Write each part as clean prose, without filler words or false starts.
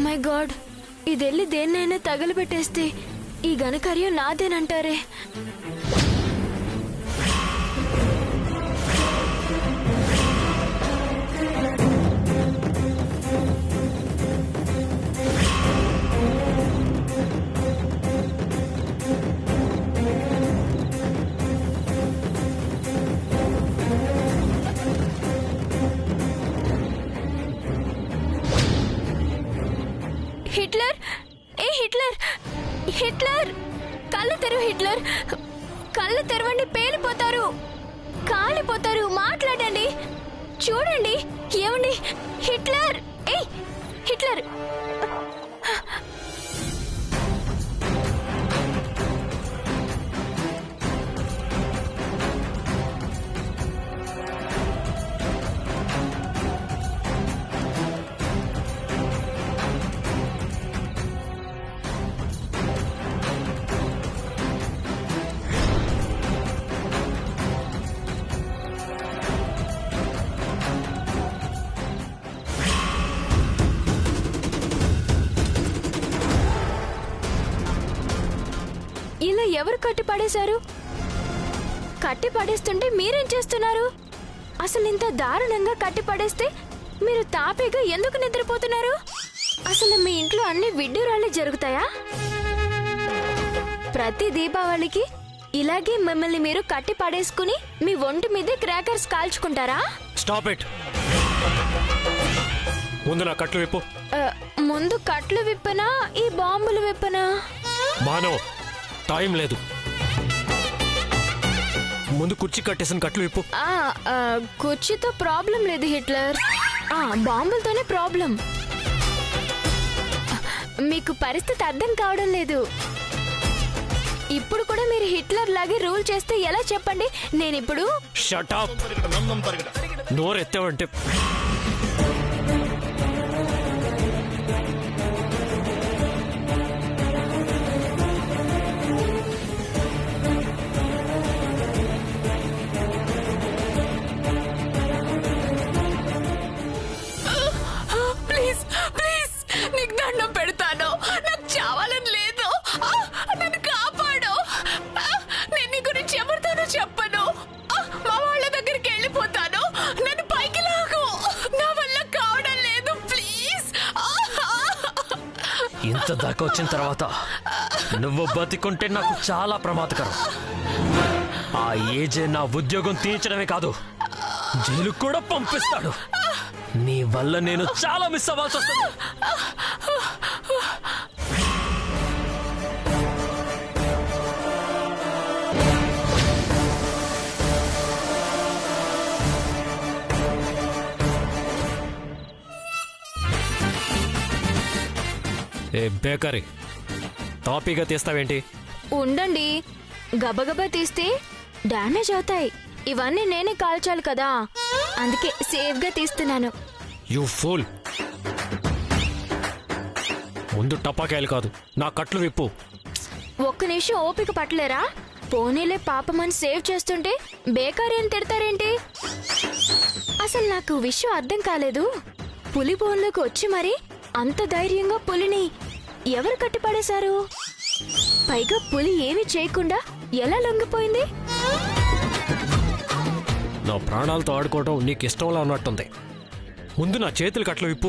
My God, ఇదెళ్ళి దేన్నైనా తగలబెట్టేస్తే ఈ ఘనకార్యం నాదేనంటారే. హిట్లర్, ఏ హిట్లర్, హిట్లర్ కళ్ళు తెరువు. హిట్లర్ కళ్ళు తెరవండి, పేలిపోతారు, కాలిపోతారు. మాట్లాడండి, చూడండి. ఏమండి హిట్లర్, ఏ హిట్లర్. ఇలా ఎవరు కట్టి పడేశారు? కట్టి పడేస్తుంటే మీరేం చేస్తున్నారు? అసలు ఇంత దారుణంగా కట్టి పడేస్తే మీరు తాపీగా ఎందుకు నిద్రపోతున్నారు? అసలు మీ ఇంట్లో అన్ని విడ్డూరాలే జరుగుతాయా? ప్రతి దీపావళికి ఇలాగే మిమ్మల్ని మీరు కట్టి పడేసుకుని మీ ఒంటి మీదే క్రాకర్స్ కాల్చుకుంటారా? Stop it. ముందు నా కట్లు విప్పు. ముందు కట్లు విప్పనా, ఈ బాంబులు విప్పనా? మానవ్, టైం లేదు. ముందు కుర్చీ కట్టేసిన కట్లు విప్పు. కుర్చీతో ప్రాబ్లం లేదు హిట్లర్, బాంబులతోనే ప్రాబ్లం. మీకు పరిస్థితి అర్థం కావడం లేదు. ఇప్పుడు కూడా మీరు హిట్లర్ లాగే రూల్ చేస్తే ఎలా చెప్పండి? నేనిప్పుడు షట్ అప్. నోరెత్తావంటే ప్లీజ్ ప్లీజ్, నీకు దండం పెడతాను. నాకు చావాలని లేదు, నన్ను కాపాడు. నేను నీ గురించి ఎవరితోనూ చెప్పను. మా వాళ్ళ దగ్గరికి వెళ్ళిపోతాను. నన్ను పైకి లాగు, నా వల్ల కావడం లేదు. ప్లీజ్. ఇంత దాకా వచ్చిన తర్వాత నువ్వు బతికుంటే నాకు చాలా ప్రమాదకరం. ఆ ఏజే నా ఉద్యోగం తీర్చడమే కాదు, జైలు కూడా పంపిస్తాడు. నీ వల్ల నేను చాలా మిస్ అవ్వాల్సి వస్తుంది. ఏ బేకరీ, తాపీగా తీస్తావేంటి? ఉండండి, గబగబా తీస్తే డ్యామేజ్ అవుతాయి. ఇవన్నీ నేనే కాల్చాలి కదా, అందుకే సేఫ్ గా తీస్తున్నాను. You pool. ముందు టపాకాయలు కాదు, నా కట్లు విప్పు. ఒక్క నిమిషం ఓపిక పట్టలేరా? పోనీలే, పాపమని సేవ్ చేస్తుంటే బేకారీ అని తిడతారేంటి? అసలు నాకు విషయం అర్థం కాలేదు. పులి బోన్లోకి వచ్చి మరి అంత ధైర్యంగా పులిని ఎవరు కట్టిపడేశారు? పైగా పులి ఏమీ చేయకుండా ఎలా లొంగిపోయింది? నా ప్రాణాలతో ఆడుకోవడం నీకు ఇష్టంలా ఉన్నట్టుంది. ముందు నా చేతులు కట్లు విప్పు.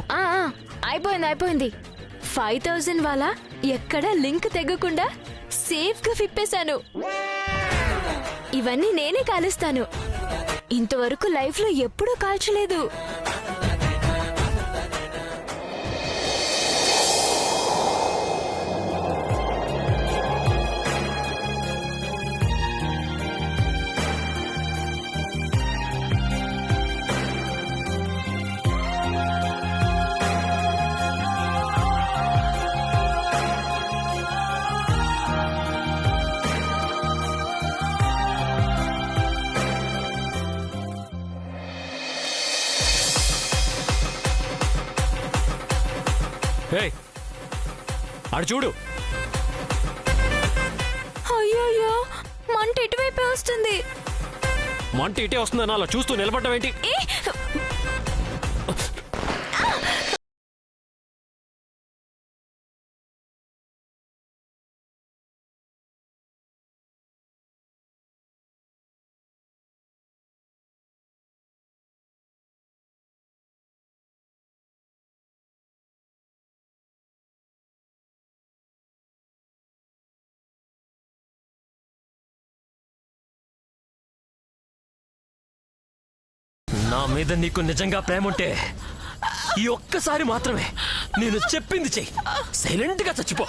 అయిపోయింది. 5000 వాళ్ళ ఎక్కడా లింక్ తెగకుండా సేఫ్ గా విప్పేశాను. ఇవన్నీ నేనే కాలుస్తాను. ఇంతవరకు లైఫ్ లో ఎప్పుడూ కాల్చలేదు. అడు చూడు. అయ్యో, మంట ఇటువైపే వస్తుంది. మంట ఇటే వస్తుందని అలా చూస్తూ నిలబడ్డావేంటి? నా మీద నీకు నిజంగా ప్రేమ ఉంటే ఈ ఒక్కసారి మాత్రమే నేను చెప్పింది చెయ్యి. సైలెంట్ గా చచ్చిపో.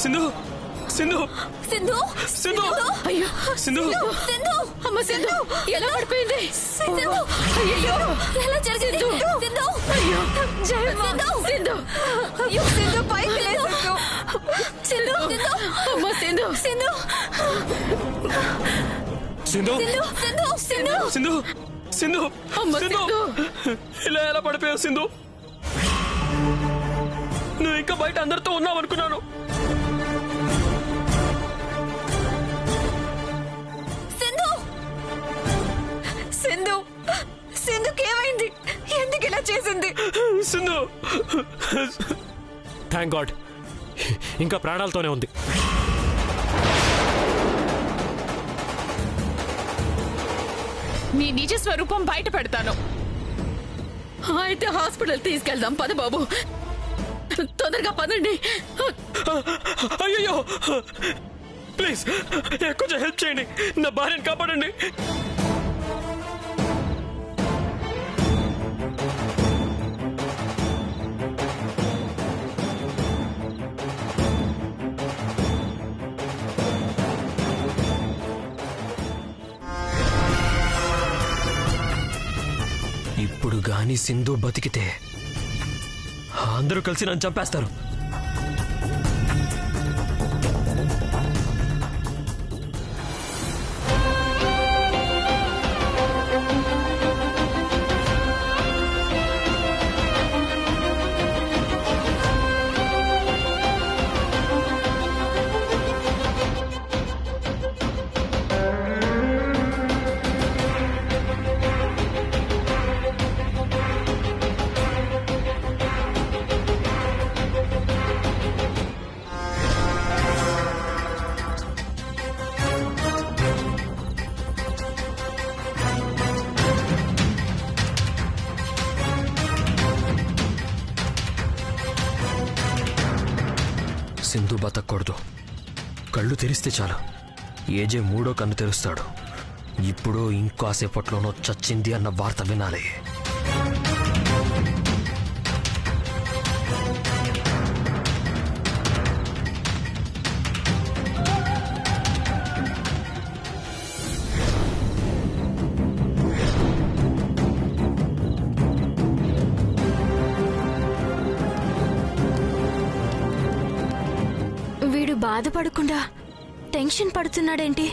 సింధు సింధు సింధు సింధు అయ్యో సింధు సింధు అమ్మ సింధు ఎలా పడిపోయింది? సింధు అయ్యో ఎలా జరిగింది? సింధు అయ్యో సింధు సింధు అయ్యో సింధు పైకి లేదు. సింధు సింధు అమ్మ సింధు సింధు సింధు సింధు సింధు సింధు సింధు అమ్మ సింధు సింధు ఇలా ఎలా పడిపోయావు సింధు? నువ్వు ఇంకా బయట అందరితో ఉన్నావు అనుకున్నాను. సింధు సింధుకేమైంది? ఎందుకు ఇలా చేసింది? సింధు థ్యాంక్ గాడ్ ఇంకా ప్రాణాలతోనే ఉంది. నీ నిజ స్వరూపం బయట పెడతాను. అయితే హాస్పిటల్ తీసుకెళ్దాం. పద బాబు, తొందరగా పదండి. అయ్యో ప్లీజ్ కొంచెం హెల్ప్ చేయండి. నా భార్యను కాపాడండి. ఇప్పుడు గాని సింధు బతికితే అందరూ కలిసి నన్ను చంపేస్తారు. సింధు బతకూడదు. కళ్ళు తెరిస్తే చాలు ఏజే మూడో కన్ను తెరుస్తాడు. ఇప్పుడు ఇంకాసేపట్లోనో చచ్చింది అన్న వార్త వినాలి. వీడు బాధపడకుండా టెన్షన్ పడుతున్నాడేంటి?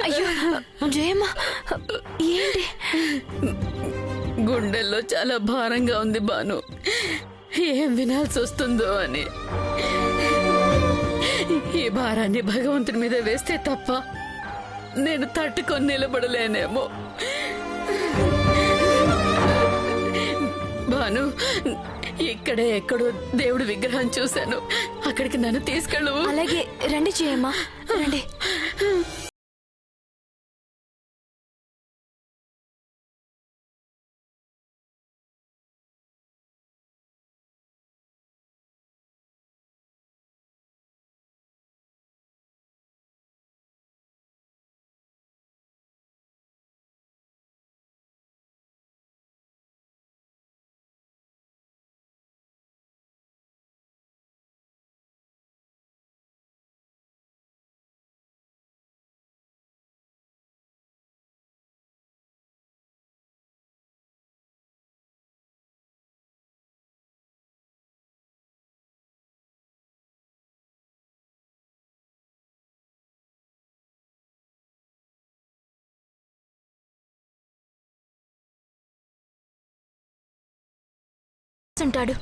అయ్యో జయమ్మ ఏంటి? గుండెల్లో చాలా భారంగా ఉంది బాను. ఏం వినాల్సి వస్తుందో అని. ఈ భారాన్ని భగవంతుని మీద వేస్తే తప్ప నేను తట్టుకొని నిలబడలేనేమో. భాను, ఇక్కడే ఎక్కడో దేవుడి విగ్రహం చూశాను. అక్కడికి నన్ను తీసుకెళ్ళు. అలాగే రండి జయమ్మ రండి. ఉంటాడు.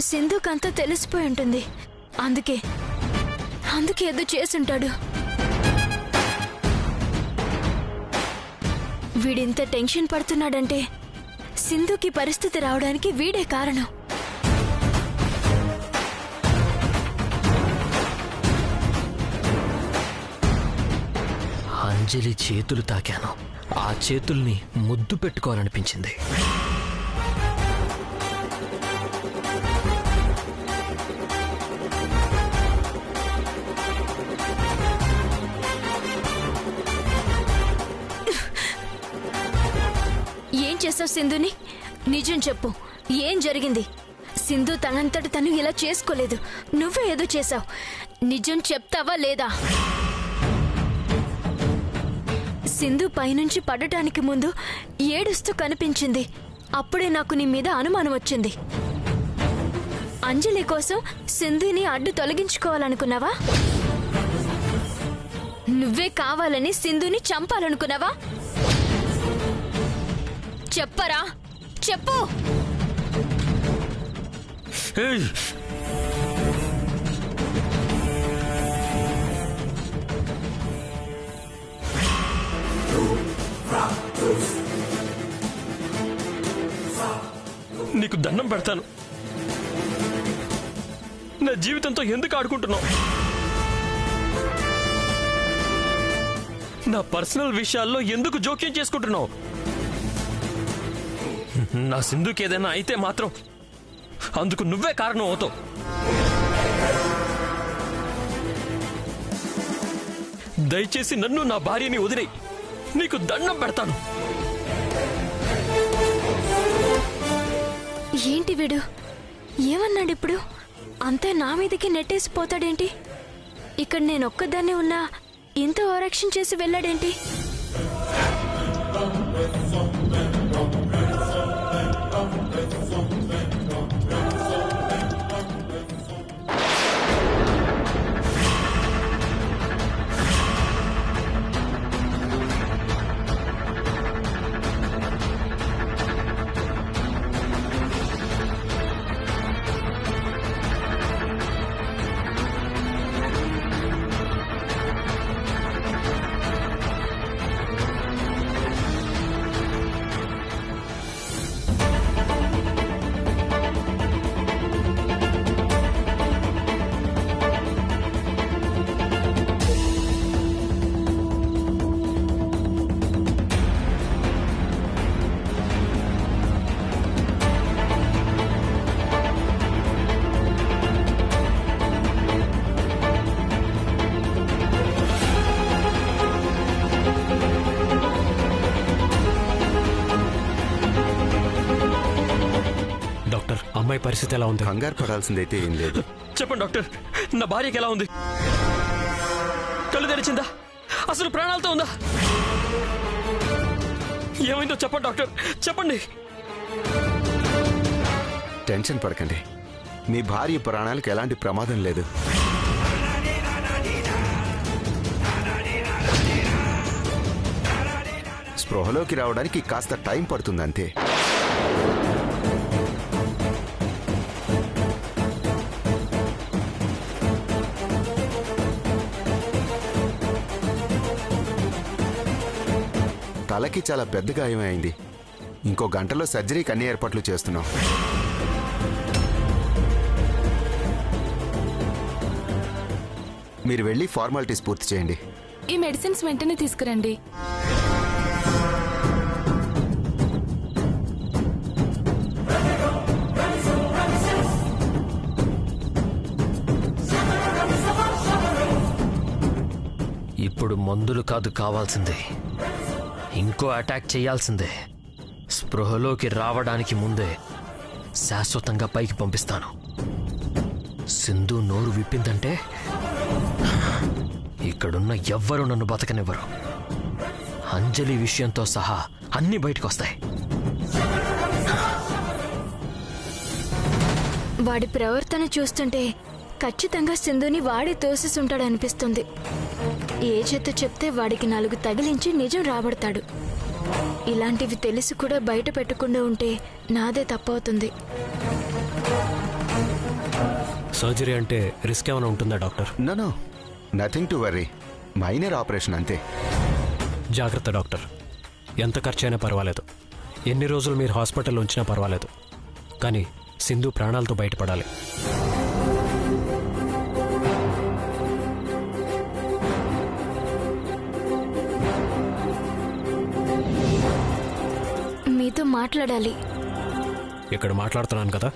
సింధుకంతా తెలిసిపోయి ఉంటుంది. అందుకే ఏదో చేసుంటాడు. వీడింత టెన్షన్ పడుతున్నాడంటే సింధుకి పరిస్థితి రావడానికి వీడే కారణం. అంజలి చేతులు తాకాను. ఆ చేతుల్ని ముద్దు పెట్టుకోవాలనిపించింది. ఏం చేసావు సింధుని? నిజం చెప్పు, ఏం జరిగింది? సింధు తనంతట తను ఇలా చేసుకోలేదు. నువ్వే ఏదో చేసావు. నిజం చెప్తావా లేదా? సింధు పైనుంచి పడటానికి ముందు ఏడుస్తూ కనిపించింది. అప్పుడే నాకు నీ మీద అనుమానం వచ్చింది. అంజలి కోసం సింధుని అడ్డు తొలగించుకోవాలనుకున్నావా? నువ్వే కావాలని సింధుని చంపాలనుకున్నావా? చెప్పరా, చెప్పు. ఏయ్! నీకు దండం పెడతాను. నా జీవితంతో ఎందుకు ఆడుకుంటున్నావు? నా పర్సనల్ విషయాల్లో ఎందుకు జోక్యం చేసుకుంటున్నావు? నా సింధుకి ఏదైనా అయితే మాత్రం అందుకు నువ్వే కారణం అవుతావు. దయచేసి నన్ను, నా భార్యని వదిలేయ్. నీకు దండం పెడతాను. ఏంటి వీడు ఏమన్నాడు ఇప్పుడు? అంతా నా మీదకి నెట్టేసిపోతాడేంటి? ఇక్కడ నేను ఒక్కదాన్నే ఉన్నా ఇంత ఓవరాక్షన్ చేసి వెళ్ళాడేంటి? అమ్మాయి పరిస్థితి ఎలా ఉంది? కంగారు పడాల్సిందైతే ఏం లేదు. చెప్పండి డాక్టర్, నా భార్యకి ఎలా ఉంది? కళ్ళు తెరిచిందా? అసలు ప్రాణాలతో ఉందా? ఏమైందో చెప్పండి డాక్టర్, చెప్పండి. టెన్షన్ పడకండి. మీ భార్య ప్రాణాలకు ఎలాంటి ప్రమాదం లేదు. స్పృహలోకి రావడానికి కాస్త టైం పడుతుందంతే. తలకి చాలా పెద్ద గాయమైంది. ఇంకో గంటలో సర్జరీకి అన్ని ఏర్పాట్లు చేస్తున్నాం. మీరు వెళ్ళి ఫార్మాలిటీస్ పూర్తి చేయండి. ఈ మెడిసిన్స్ వెంటనే తీసుకురండి. ఇప్పుడు మందులు కాదు కావాల్సిందే, ఇంకో అటాక్ చేయాల్సిందే. స్పృహలోకి రావడానికి ముందే శాశ్వతంగా పైకి పంపిస్తాను. సింధు నోరు విప్పిందంటే ఇక్కడున్న ఎవ్వరూ నన్ను బతకనివ్వరు. అంజలి విషయంతో సహా అన్నీ బయటకొస్తాయి. వాడి ప్రవర్తన చూస్తుంటే ఖచ్చితంగా సింధుని వాడే తోసేసుంటాడనిపిస్తుంది. ఏ చేత చెప్తే వాడికి 4 తగిలించి నిజం రాబడతాడు. ఇలాంటివి తెలిసి కూడా బయట పెట్టకుండా ఉంటే నాదే తప్పవుతుంది. సర్జరీ అంటే రిస్క్ ఏమైనా ఉంటుందా doctor? No, nothing to worry. Minor operation అంతే. జాగ్రత్త డాక్టర్. ఎంత ఖర్చైనా పర్వాలేదు, ఎన్ని రోజులు మీరు హాస్పిటల్లో ఉంచినా పర్వాలేదు, కానీ సింధు ప్రాణాలతో బయటపడాలి. మీతో మాట్లాడాలి. ఇక్కడ మాట్లాడుతున్నాను కదా.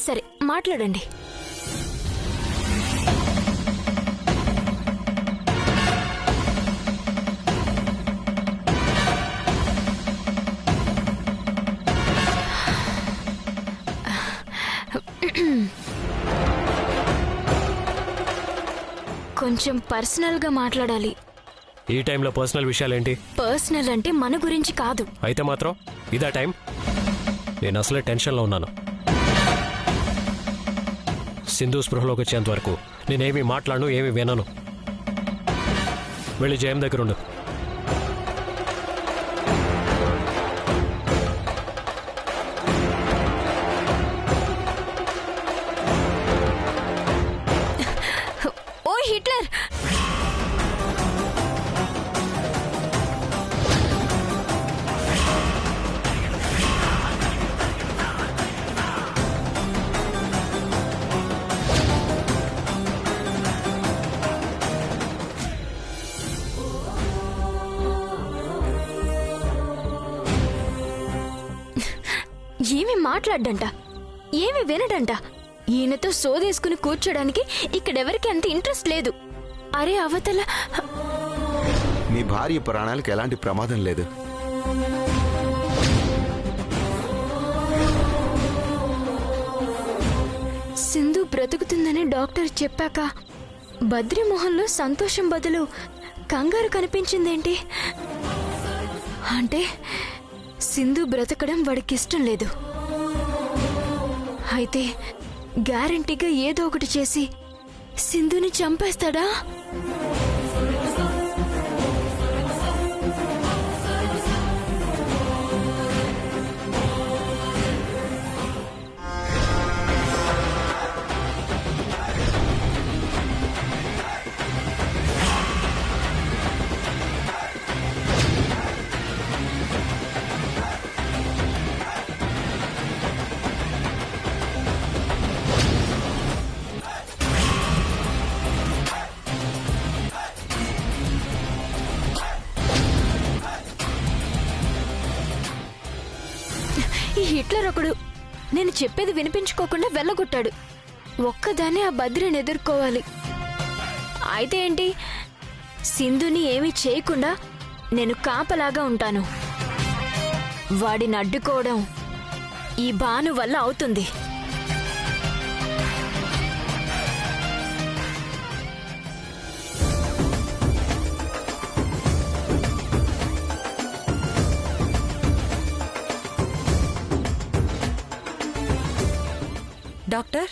సరే, మాట్లాడండి. కొంచెం పర్సనల్గా మాట్లాడాలి. ఈ టైంలో పర్సనల్ విషయాలేంటి? పర్సనల్ అంటే మన గురించి కాదు. అయితే మాత్రం ఇదా టైం? నేను అసలే టెన్షన్లో ఉన్నాను. సింధు స్పృహలోకి వచ్చేంత వరకు నేనేమీ మాట్లాడను, ఏమీ వినను. వెళ్ళి జయం దగ్గర ఉండు. ఓ హిట్లర్! ఏమి మాట్లాడ్డంట, ఏమి వినడంట. ఈయనతో సోదేసుకుని కూర్చోడానికి ఇక్కడెవరికి అంత ఇంట్రెస్ట్ లేదు. అరే అవతల మీ భార్య ప్రాణాలకు ఎలాంటి ప్రమాదం లేదు. సింధు బ్రతుకుతుందని డాక్టర్ చెప్పాక బద్రి మొహంలో సంతోషం బదులు కంగారు కనిపించిందేంటి? అంటే సింధు బ్రతకడం వాడికి ఇష్టం లేదు. అయితే గ్యారంటీగా ఏదో ఒకటి చేసి సింధుని చంపేస్తాడా? ఈ హిట్లర్ ఒకడు నేను చెప్పేది వినిపించుకోకుండా వెళ్ళగొట్టాడు. ఒక్కదాన్ని ఆ బద్రిని ఎదుర్కోవాలి. అయితే ఏంటి, సింధుని ఏమీ చేయకుండా నేను కాపలాగా ఉంటాను. వాడిని అడ్డుకోవడం ఈ భాను వల్ల అవుతుంది. డాక్టర్